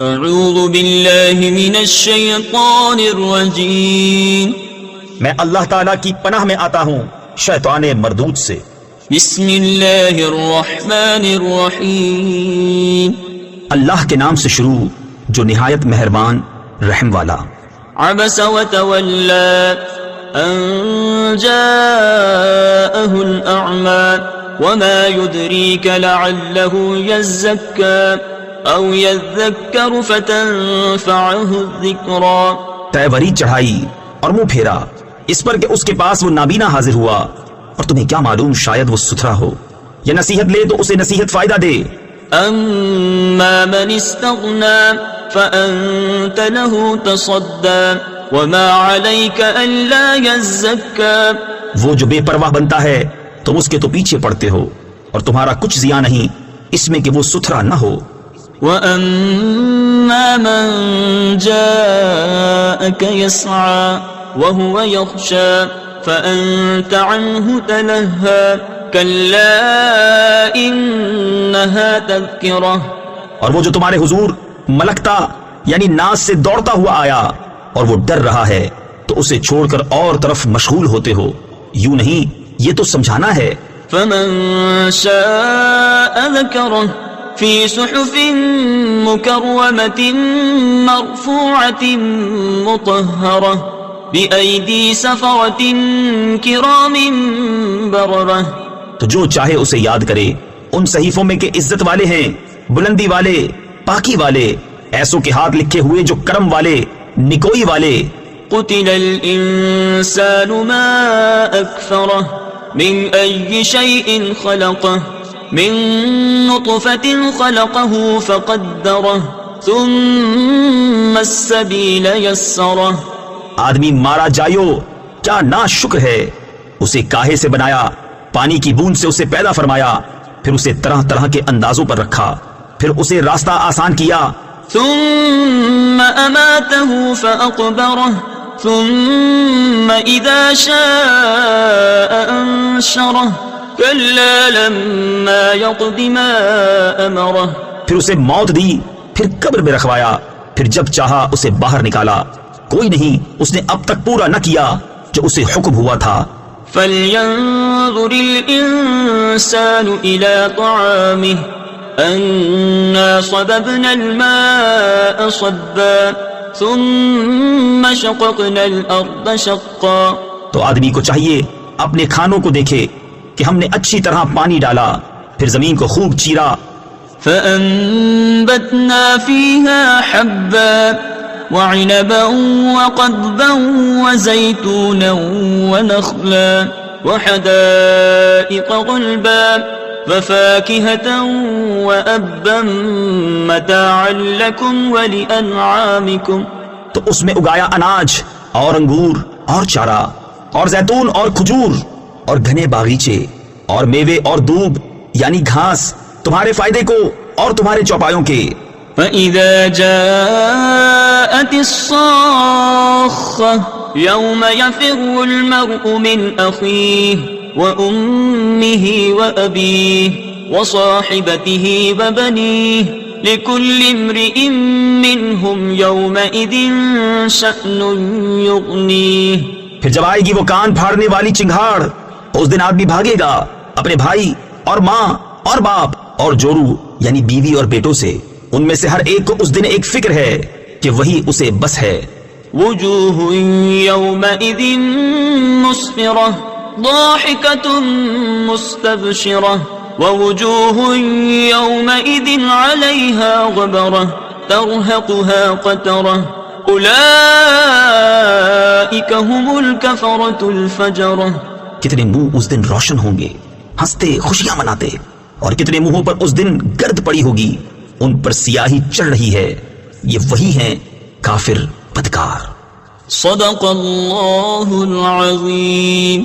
اعوذ باللہ من الشیطان الرجیم، میں اللہ تعالیٰ کی پناہ میں آتا ہوں شیطان مردود سے۔ بسم اللہ الرحمن الرحیم، اللہ کے نام سے شروع جو نہایت مہربان رحم والا۔ عبس وتولی ان جاءه الأعمى وما يدريك لعله يزكى او يذكر فتنفعه الذكرى۔ تیوری چڑھائی اور منہ پھیرا اس پر کہ اس کے پاس وہ نابینا حاضر ہوا، اور تمہیں کیا معلوم شاید وہ ستھرا ہو یا نصیحت لے تو اسے نصیحت فائدہ دے۔ اما من استغنى فانت له تصدى وما عليك الا يزكى۔ وہ جو بے پرواہ بنتا ہے تم اس کے تو پیچھے پڑتے ہو، اور تمہارا کچھ زیاں نہیں اس میں کہ وہ ستھرا نہ ہو۔ وَأَمَّا مَن جَاءَكَ يَسْعَى وَهُوَ يَخْشَى فَأَنْتَ عَنْهُ تَلَهَّى كَلَّا إِنَّهَا تَذْكِرَةٌ۔ اور وہ جو تمہارے حضور ملکتا یعنی ناز سے دوڑتا ہوا آیا اور وہ ڈر رہا ہے تو اسے چھوڑ کر اور طرف مشغول ہوتے ہو، یوں نہیں یہ تو سمجھانا ہے۔ فَمَن شَاءَ ذَكَرَهُ فِي صُحُفٍ مُكَرَّمَةٍ مَرْفُوعَةٍ مُطَهَّرَةٍ بِأَيْدِي سَفَرَةٍ كِرَامٍ بَرَرَةٍ۔ تو جو چاہے اسے یاد کرے ان صحیفوں میں کہ عزت والے ہیں، بلندی والے، پاکی والے، ایسوں کے ہاتھ لکھے ہوئے جو کرم والے، نکوئی والے۔ قُتِلَ الْإِنسَانُ مَا أَكْفَرَهُ مِنْ أَيِّ شَيْءٍ خَلَقَهُ من نطفة خلقه فقدره ثم السبيل يسره۔ آدمی مارا جایو کیا ناشکر ہے، اسے کاہے سے بنایا، پانی کی بوند سے اسے پیدا فرمایا، پھر اسے طرح طرح کے اندازوں پر رکھا، پھر اسے راستہ آسان کیا۔ ثم أماته فأقبره ثم إذا شاء أنشره كلا لما يقض ما أمره۔ پھر اسے موت دی، پھر قبر میں رکھوایا، پھر جب چاہا اسے باہر نکالا، کوئی نہیں اس نے اب تک پورا نہ کیا جو اسے حکم ہوا تھا۔ فَلْيَنظُرِ الْإِنسَانُ إِلَى طَعَامِهِ أَنَّا صَبَبْنَا الْمَاءَ صَبًّا ثُمَّ شَقَقْنَا الْأَرْضَ شَقًّا۔ تو آدمی کو چاہیے اپنے کھانوں کو دیکھے کہ ہم نے اچھی طرح پانی ڈالا، پھر زمین کو خوب چیرا۔ فَأَنبَتْنَا فِيهَا حَبًّا وَعِنَبًا وَقَضْبًا وَزَيْتُونًا وَنَخْلًا وَحَدَائِقَ غُلْبًا وَفَاكِهَةً وَأَبًّا مَتَاعًا لَكُمْ وَلِأَنْعَامِكُمْ۔ تو اس میں اگایا اناج اور انگور اور چارہ اور زیتون اور کھجور اور گھنے باغیچے اور میوے اور دوب یعنی گھاس تمہارے فائدے کو اور تمہارے چوپایوں کے۔ فَإِذَا جَاءَتِ الصَّاخَّةُ يَوْمَ يَفِرُّ الْمَرْءُ مِنْ أَخِيهِ وَأُمِّهِ وَأَبِيهِ وَصَاحِبَتِهِ وَبَنِيهِ لِكُلِّ امْرِئٍ مِّنْهُمْ يَوْمَئِذٍ شَأْنٌ يُغْنِيهِ۔ پھر جب آئے گی وہ کان پھاڑنے والی چنگھاڑ، اس دن آدمی بھاگے گا اپنے بھائی اور ماں اور باپ اور جورو یعنی بیوی اور بیٹوں سے، ان میں سے ہر ایک کو اس دن ایک فکر ہے کہ وہی اسے بس ہے۔ وجوہ یومئذ مسفرہ ضاحکۃ مستبشرہ ووجوہ یومئذ علیہا غبرہ ترہقها قترہ اولئک هم الکفرۃ الفجرہ۔ کتنے منہ اس دن روشن ہوں گے، ہنستے خوشیاں مناتے، اور کتنے منہوں پر اس دن گرد پڑی ہوگی، ان پر سیاہی چڑھ رہی ہے، یہ وہی ہیں کافر بدکار۔ صدق اللہ العظیم۔